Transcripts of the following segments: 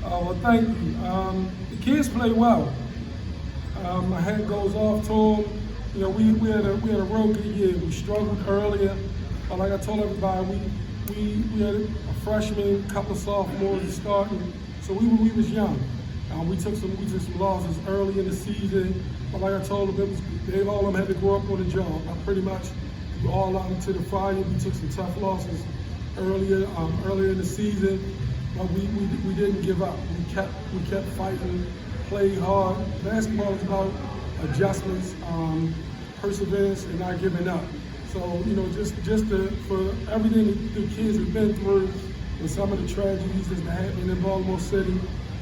Well, thank you. The kids play well. My hat goes off to them. You know, we had a real good year. We struggled earlier, but like I told everybody, we had a freshman, couple of sophomores starting, so we was young. We took some losses early in the season, but like I told them, all of them had to grow up on the job. I pretty much threw all out into the fire. We took some tough losses earlier in the season, but we didn't give up. We kept fighting, played hard. Basketball is about adjustments, perseverance, and not giving up. So, you know, just for everything the kids have been through, and some of the tragedies that's been happening in Baltimore City,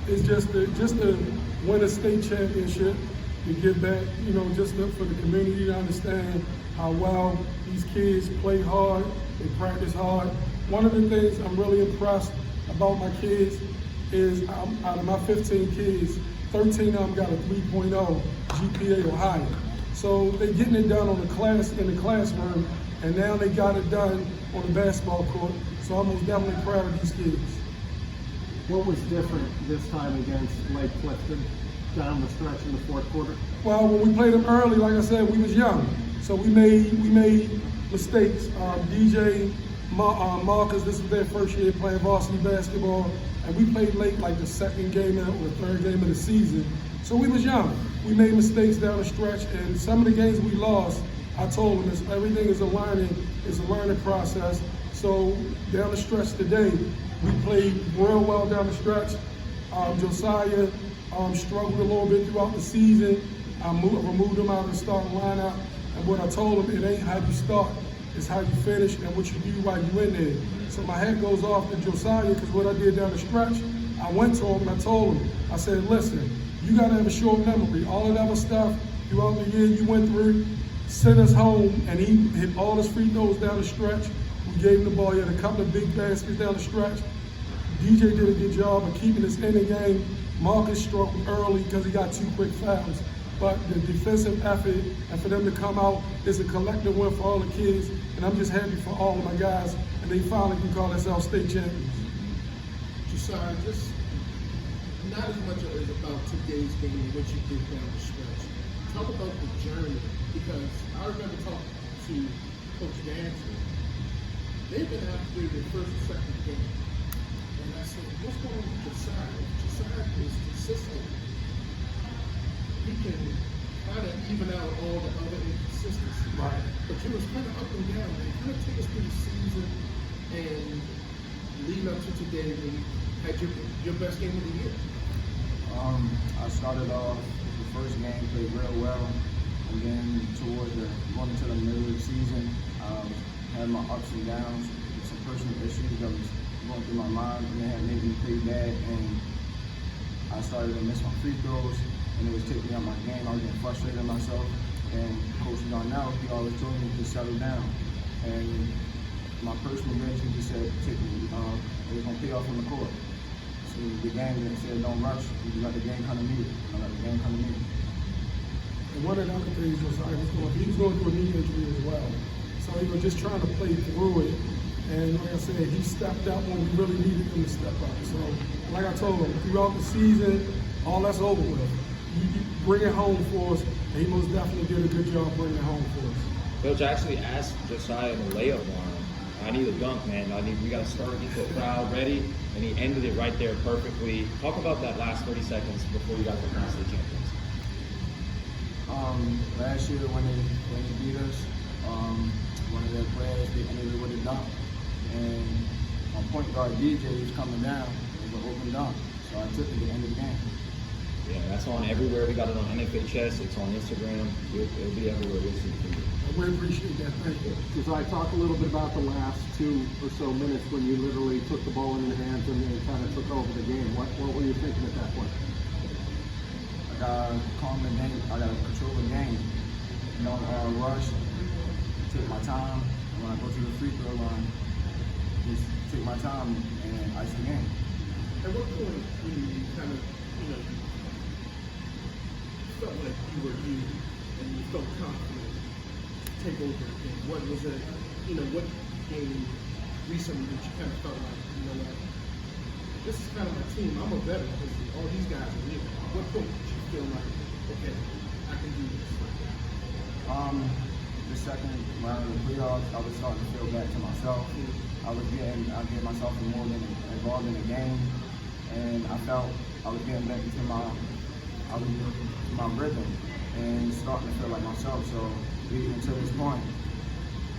it's just to win a state championship, to give back, you know, for the community to understand how well these kids play hard, they practice hard. One of the things I'm really impressed about my kids is out of my 15 kids, 13 of them got a 3.0 GPA or higher. So they're getting it done in the classroom, and now they got it done on the basketball court. So I'm most definitely proud of these kids. What was different this time against Lake Clifton down the stretch in the fourth quarter? Well, when we played them early, like I said, we was young, so we made mistakes. DJ, Marcus, this was their first year playing varsity basketball, and we played late, like the second game or third game of the season. So we was young. We made mistakes down the stretch, and some of the games we lost, I told them everything is a learning process. So down the stretch today, we played real well down the stretch. Josiah struggled a little bit throughout the season. I removed him out of the starting lineup. And what I told him, it ain't how you start, it's how you finish and what you do while you're in there. So my hat goes off to Josiah, because what I did down the stretch, I went to him and I told him, I said, listen, you gotta have a short memory. All of that other stuff throughout the year you went through, sent us home, and he hit all his free throws down the stretch. We gave him the ball. He had a couple of big baskets down the stretch. DJ did a good job of keeping us in the game. Marcus struggled early because he got 2 quick fouls. But the defensive effort and for them to come out is a collective win for all the kids. And I'm just happy for all of my guys, and they finally can call themselves state champions. Josiah, just not as much as about today's game and what you did down the stretch. Talk about the journey, because I remember talking to Coach Dantzler. They've been out through their first and second game. And I said, what's going on with Josiah? Josiah is consistent. He can kind of even out all the other inconsistencies. Right. But you was kind of up and down. And kind of take us through the season and leading up to today when you had your best game of the year. I started off the first game, played real well, and then towards going into the middle of the season, had my ups and downs, some personal issues that was going through my mind, and they had made me play bad, and I started to miss my free throws, and it was taking me out my game. I was getting frustrated with myself, and Coach Darnell, he always told me to settle down, and my personal bench, he just said, it was going to pay off on the court. So the game said, don't rush, you let the game come to me. I let the game come to me. And one of the other things was he was going through a knee injury as well. So he was just trying to play through it. And like I said, he stepped up when we really needed him to step up. So like I told him, throughout the season, all that's over with. You bring it home for us, and he most definitely did a good job bringing it home for us. Coach actually asked Josiah in the layup line, I need a dunk, man. We got to start, get the crowd ready. And he ended it right there perfectly. Talk about that last 30 seconds before you got to the state champions. Last year when they beat us, one of their players, they ended it with a dunk. And my point guard DJ was coming down, it was an open dunk. So I took it to the end of the game. Yeah, that's on everywhere. We got it on NFHS, it's on Instagram. It'll be everywhere. We'll see it. I really appreciate that. Thank you. Josiah, talk a little bit about the last 2 or so minutes when you literally took the ball in your hands and kind of took over the game. What were you thinking at that point? I gotta calm the game. I gotta control the game. Don't rush. Take my time. And when I go to the free throw line, just take my time and ice the game. At what point when you kind of, felt like you were you and you felt confident to take over again? What was it, what game recently that you kind of felt like, this is kind of my team. I'm a veteran because all these guys are new. What point did you feel like, okay, I can do this? The second round of the playoffs, I was starting to feel back to myself. I getting myself more involved in the game, and I felt I was getting back into my rhythm and starting to feel like myself. So leading to this point,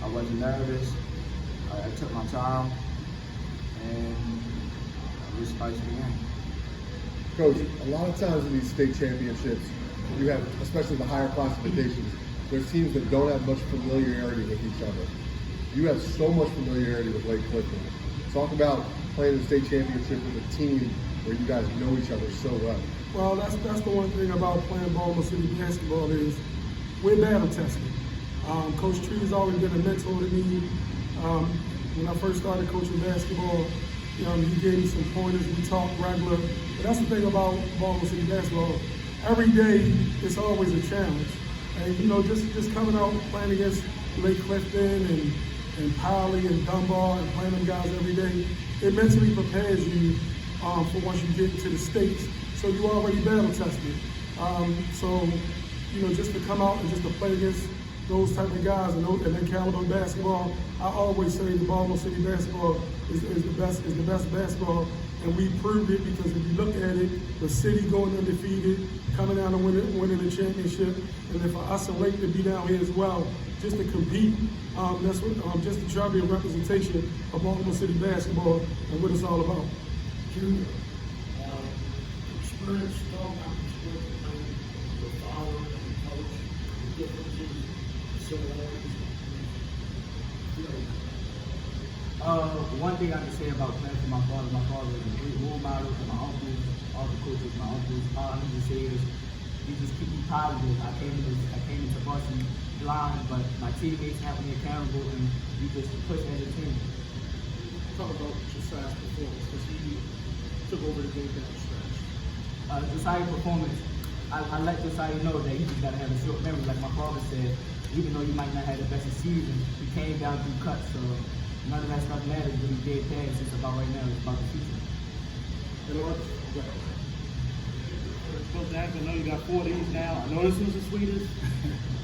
I wasn't nervous. I took my time, and we spiced the game. Coach, a lot of times in these state championships, you have, especially the higher classifications, there's teams that don't have much familiarity with each other. You have so much familiarity with Lake Clifton. Talk about playing the state championship with a team where you guys know each other so well. Well, that's the one thing about playing Baltimore City basketball is we're battle tested. Coach Tree's always been a mentor to me. When I first started coaching basketball, he gave me some pointers. We talked regular. But that's the thing about Baltimore City basketball. Every day, it's always a challenge. And just coming out playing against Lake Clifton and Powley and Dunbar and playing them guys every day, it mentally prepares you for once you get to the States. So you already battle tested. Just to come out and just to play against those type of guys and that caliber of basketball, I always say the Baltimore City basketball is the best basketball, and we proved it because if you look at it, the city going undefeated, coming down and winning the championship, and then for us to Lake to be down here as well, just to compete, that's what just to try to be a representation of Baltimore City basketball and what it's all about. Junior, experience, talk about experience playing with father and coach, the differences, similarities. One thing I can say about playing for my father is a great role model for my uncles, all the coaches, my uncles. All I can just say is he just keep me positive. I came into varsity blind, but my teammates have me accountable, and we just push as a team. Talk about Josiah's performance because he took over the game down the stretch. Josiah's performance, I let Josiah know that he just got to have a short memory. Like my father said, even though you might not have the best season, he came down through cuts, so none of that stuff matters when he did pass. It's about right now, it's about the future. Coach Dax, I know you got 4 of these now. I know this was the sweetest.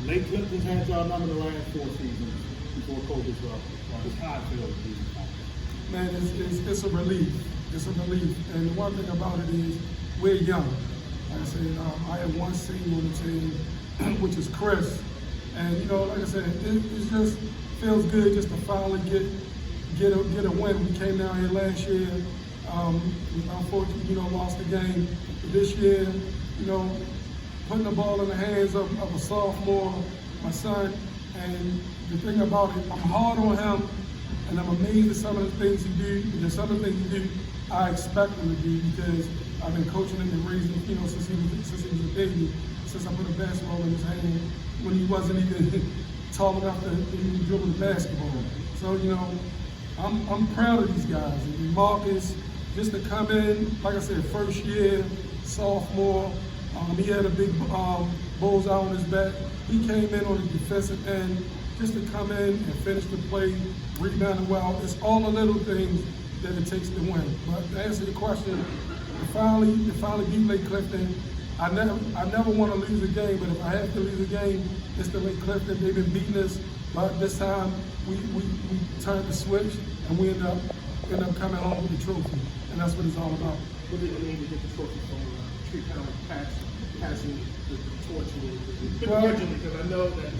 Lake Clifton's had y'all number the last 4 seasons before COVID dropped. It's how I feel with these. Man, it's a relief. It's a relief. And the one thing about it is we're young. Like I said, I have one senior on the team, which is Chris. And like I said, it just feels good just to finally get a win. We came down here last year. We unfortunately, lost the game. But this year, putting the ball in the hands of a sophomore, my son, and the thing about it, I'm hard on him, and I'm amazed at some of the things he do. Because some of the things he do, I expect him to do because I've been coaching him and raising him, since he was a baby. Since I put a basketball in his hand when he wasn't even tall enough to even dribble the basketball. So I'm proud of these guys. And Marcus, just to come in, like I said, first year, sophomore, he had a big bullseye on his back. He came in on the defensive end just to come in and finish the play, rebounding well. It's all the little things that it takes to win. But to answer the question, to finally beat Lake Clifton, I never want to lose a game, but if I have to lose a game, it's to Lake Clifton. They've been beating us, but this time we turned the switch and we end up coming home with the trophy, and that's what it's all about. What did it mean to get the trophy from Tree, kind of passing the torch a little bit? Begrudgingly, because I know that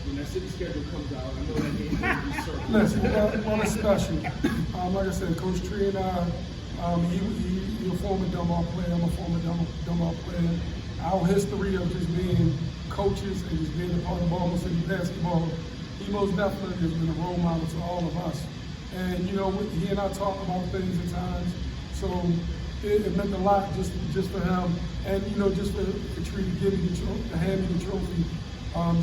when that city schedule comes out, I know that game is going to be certain. Listen, it's special. Like I said, Coach Tree and I, he's a former Dunbar player, I'm a former Dunbar player. Our history of just being coaches and just being a part of Baltimore City basketball, he most definitely has been a role model to all of us. And he and I talk about things at times, so it meant a lot just for him, and just for Tree to give me to hand me the trophy,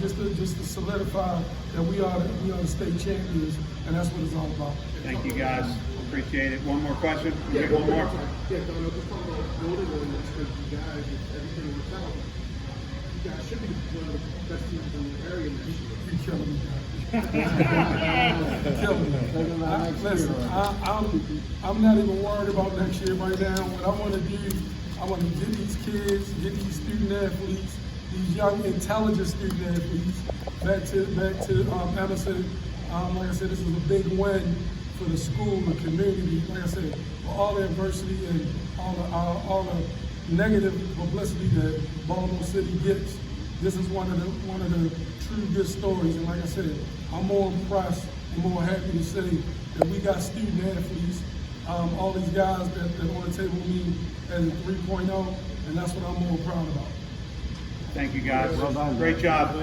just to solidify that we are the state champions, and that's what it's all about. Thank you guys. Appreciate it. One more question? Yeah, One more. Yeah, Darnell, just talk about building on this because you guys, everything was out. you guys should be one of the best teams in the area next year. You killing me, guys. Killing me. Listen, I'm not even worried about next year right now. What I want to do, I want to get these kids, get these student athletes, these young, intelligent student athletes back to Edmondson. Like I said, this is a big win for the school, the community. Like I said, for all the adversity and all the negative publicity that Baltimore City gets, this is one of the true good stories. And like I said, I'm more impressed and more happy to say that we got student athletes, all these guys that on the table with me as a 3.0, and that's what I'm more proud about. Thank you guys. Well done. Great job.